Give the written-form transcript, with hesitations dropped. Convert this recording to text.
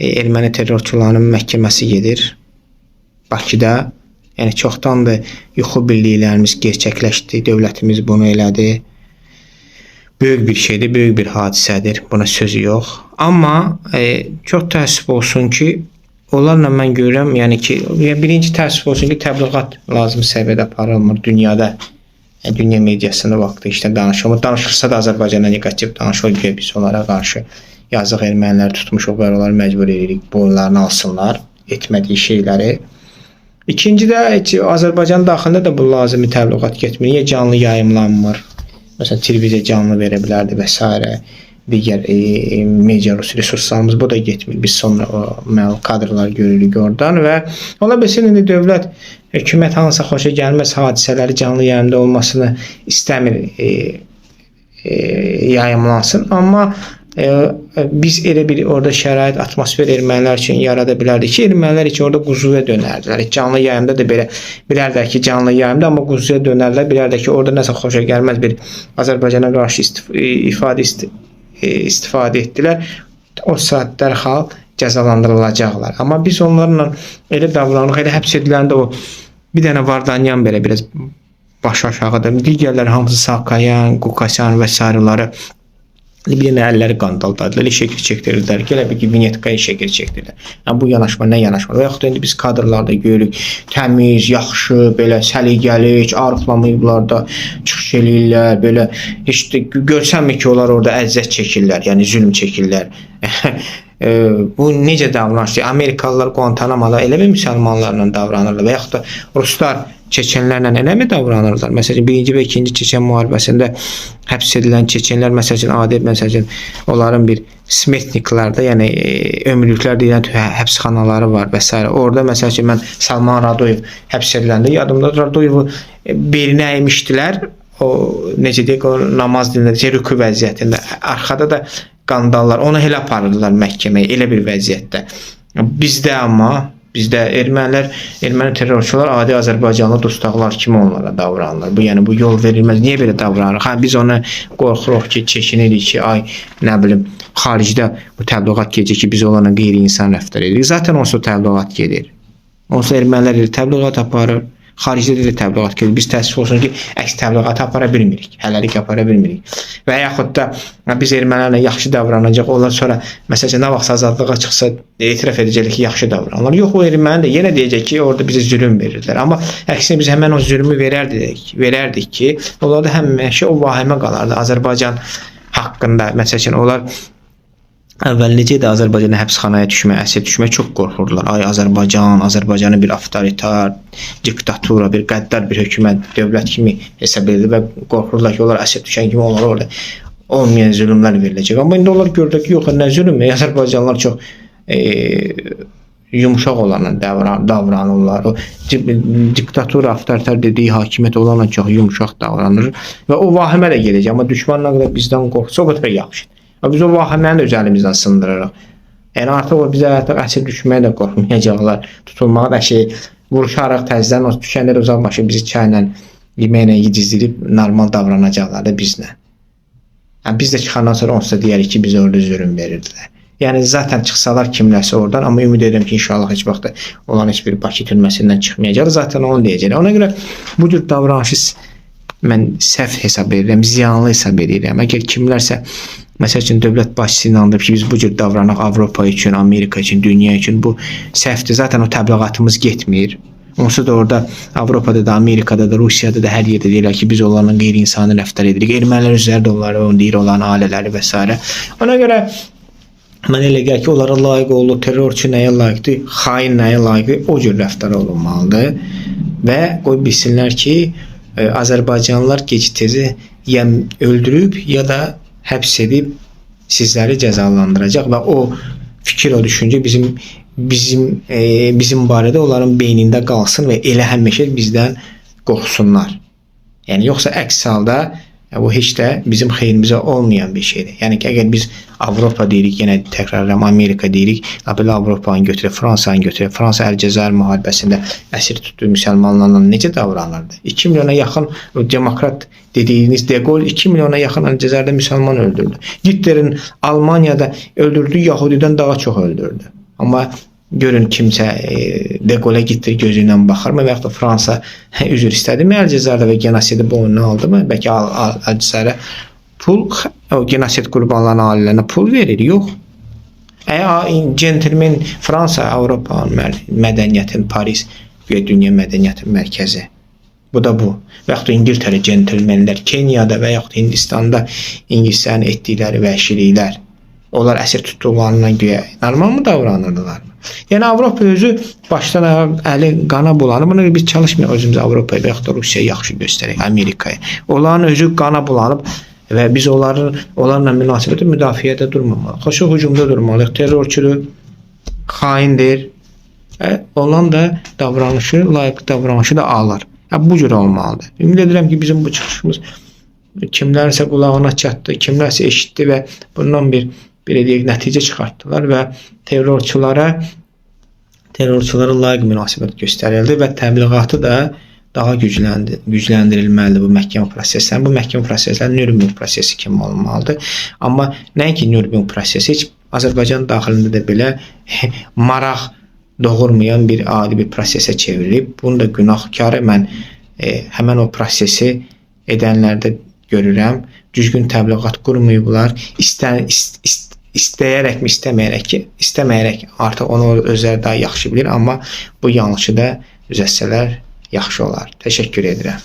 erməni terrorçularının məhkəməsi gedir Bakıda. Yəni çoxdandır yuxu birliklərimiz gerçəkləşdi, dövlətimiz bunu elədi. Böyük bir şeydir, böyük bir hadisədir. Buna sözü yox. Amma çox təəssüf olsun ki, onlarla mən görürəm, yəni ki, birinci təəssüf olsun ki, təbliğat lazım səviyyədə aparılmır dünyada. Dünya mediasında vaxtı işte danışılmır. Danışırsa da Azərbaycana negativ danışılır ki, biz onlara qarşı yazıq ermənilər tutmuşuq və onları məcbur edirik, boyunlarını alsınlar, etmədiyi şeyləri. İkinci də Azərbaycan daxilində da bu lazımi təbliğat getmir. Niyə canlı yayımlanmır? Məsələn, televiziya canlı verə bilərdi və s. Digər media resurslarımız bu da getmir. Biz sonra o kadrlar görürük oradan və ola bilsin indi dövlət, hökumət hansısa xoşa gəlməz hadisələri canlı yayımda olmasını istəmir yayımlansın. Amma biz elə bir orada şərait, atmosfer ermənilər üçün yarada bilərdik ki, ermənilər üçün orada quzuya dönərdilər. Canlı yayımda da belə bilərdilər ki, canlı yayımda, amma quzuya dönərdilər. Bilərdilər ki, orada nəsə xoşa gəlməz bir Azərbaycana qarşı istifadə etdilər. O saat dərhal cəzalandırılacaqlar. Amma biz onlarla elə davranıq, elə həbs ediləndə o bir dənə Vardanyan belə biraz başı aşağıda, digərləri hamısı Sakayan, Qukasyan və s. Bir dənə əlləri qandaldadılar, şəkil çəkdirirlər, elə bir ki, vinyetkaya şəkil çəkdirirlər. Yəni, bu yanaşma nə yanaşma? Və yaxud da indi biz kadrlarda görürük, təmiz, yaxşı, belə səliqəli, heç arıqlamayıblar da, çıxış eləyirlər, belə, heç də görsənmir ki, onlar orada əziyyət çəkirlər, yəni zülm çəkirlər. Bu necə davranışdır? Amerikalılar Guantanamada elə mi müsəlmanlarla davranırlar və yaxud da Ruslar Çeçenlərlə elə mi davranırlar? Məsələn, birinci və ikinci Çeçen müharibəsində həbs edilən Çeçenlər, məsələn, adi, məsələn, onların bir smetniklarda, yəni ömürlüklər deyilən həbsxanaları var və s. Orada, məsələn, mən Salman Radoyev həbs ediləndə, yadımda Radoyevu belinə əymişdilər, o, necə deyək, o namaz dilində, rükü vəziyyətində, arxada da qandallar, onu elə aparırdılar məhkəməyə, elə bir vəziyyətdə. Bizdə amma, bizdə erməni terrorçular adi Azərbaycanlı dustaqlar kimi onlara davranırlar. Bu, yəni bu yol verilməz. Niyə belə davranırıq? Biz ona qorxuruq ki, çəkinirik ki, ay, nə bilim, xaricdə bu təbliğat gedəcək ki, biz onlarla qeyri-insan rəftar edirik. Zaten onsuz təbliğat gedir. Onsuz ermənilər ilə təbliğat aparır. Xaricdə də təbliğat gedir. Biz təəssüf olsun ki, əks təbliğat apara bilmirik. Hələlik apara bilmirik. Və yaxud da biz ermənilərlə yaxşı davranacaq. Onlar sonra, məsələn, nə vaxt azadlığa çıxsa etiraf edəcəklər ki, yaxşı davranırlar. Yox, o erməni də yenə deyəcək ki, orada bizə zülm verirlər. Amma əksinə biz həmən o zülmü verərdik ki, onlarda həmişə o vahimə qalardı. Azərbaycan haqqında, məsələn, onlar əvvəl necə idi Azərbaycana həbsxanaya düşmək, əsir düşmək çox qorxurdular. Ay Azərbaycanı bir avtoritar, diktatura, bir qəddar bir hökumət, dövlət kimi hesab edir və qorxurdular ki, onlar əsir düşən kimi onlara orada olmayan zülmlər veriləcək. Amma indi onlar gördük ki, yox, nə zülmü? Azərbaycanlılar çox yumuşaq olanla davranırlar. O diktatura, avtoritar dediyi hakimiyyət olanla çox yumuşaq davranır və o vahimə də gedəcək. Amma düşmanla qədər bizdən qorxsa, o qədər yaxşı. Biz o vahiməni də öz əlimizdən sındırırıq. Yəni artıq o bizə əsir düşməyə də qorxmayacaqlar. Tutulmağa da vuruşaraq təzdən o düşənlər uzaqbaşı bizi çayla, yeməklə yedizdirib normal davranacaqlar da bizlə. Yəni biz də çıxandan sonra onsuz da deyərik ki, bizə orada zülm verirdilər. Yəni zaten çıxsalar kimlərsə oradan, amma ümid edirəm ki, inşallah heç vaxt olan heç bir Bakı türməsindən çıxmayacaq. Zaten onu deyəcəklər. Ona görə bu cür davranışı mən səhv hesab edirəm, ziyanlı hesab edirəm. Əgər kimlərsə, məsəl üçün, dövlət başçısı inandırıb ki, biz bu cür davranaq Avropa üçün, Amerika üçün, dünya üçün, bu səhvdir. Zaten o təbliğatımız getmir. Onsuz da orada Avropada da, Amerikada da, Rusiyada da hər yerdə deyirlər ki, biz onlarla qeyri-insani rəftar edirik. Ermənilər üzrə də onları deyir, olan ailələri və s. Ona görə mən elə gəlir ki, onlara layiq olur, terrorçu nəyə layiqdir, xain nəyə layiqdir, o cür rəftar olunmalıdır. Və qoy bilsinlər ki, Azərbaycanlılar gec-tezi ya öldürüb, ya da həbs edib sizləri cəzalandıracaq və o fikir, o düşüncə bizim barədə onların beynində qalsın və elə həmişə bizdən qorxsunlar. Yəni yoxsa əks halda bu heç də bizim xeyrimizə olmayan bir şeydir. Yəni ki, əgər biz Avropa deyirik, yenə təkrarlayıram, Amerika deyirik, belə Avropanı götürək, Fransanı götürək. Fransa Əlcəzair müharibəsində əsir tutduğu müsəlmanlarla necə davranırdı? 2 milyona yaxın demokrat dediyiniz De Gaulle 2 milyona yaxın Əlcəzairdə müsəlman öldürdü. Hitlerin Almaniyada öldürdüyü Yahudidən daha çox öldürdü. Amma görün kimsə Deqole getdi gözü ilə baxırmı və ya da Fransa üzr istədi mi Əlcəzairdə və genosidi boynuna aldı mı? Bəlkə Əlcəzairə pul, o genosid qurbanlarının ailələrinə pul verir? Yox. Centilmen Fransa, Avropa mədəniyyətin, Paris və dünya mədəniyyətin mərkəzi. Bu da bu. Və yaxud da İngiltərə centilmenlər, Keniyada və yaxud da Hindistanda ingilislərin etdikləri vəhşiliklər, onlar əsir tutduqlarından güya normal mı davranırdılar? Yəni Avropa özü başdan ayağa əli qana bulanıb. Buna biz çalışmayaq özümüz Avropaya və yaxud da Rusiyaya yaxşı göstərək, Amerikaya. Onların özü qana bulanıb və biz onlarla münasibətdə müdafiədə durmamalıyıq. Xoşu hücumda durmalıyıq. Terrorçudur, xaindir. Olan da davranışı, layiq davranışı da alır. Bu cür olmalıdır. Ümid edirəm ki, bizim bu çıxışımız kimlərsə qulağına çatdı, kimlərsə eşitdi və bundan bir nəticə çıxartdılar və terrorçulara layiq münasibət göstərildi və təbliğatı da daha gücləndirilməlidir bu məhkəmə prosesləri. Bu məhkəmə prosesləri Nürnberg prosesi kimi olmalıdır. Amma nəinki Nürnberg prosesi, heç Azərbaycan daxilində də belə maraq doğurmayan bir adi bir prosesə çevrilib. Bunu da günahkarı mən həmən o prosesi edənlərdə görürəm. Düzgün təbliğat qurmayıblar. İstəyərəkmi, istəməyərək artıq onu özləri daha yaxşı bilir. Amma bu yanlışı da düzəltsələr yaxşı olar. Təşəkkür edirəm.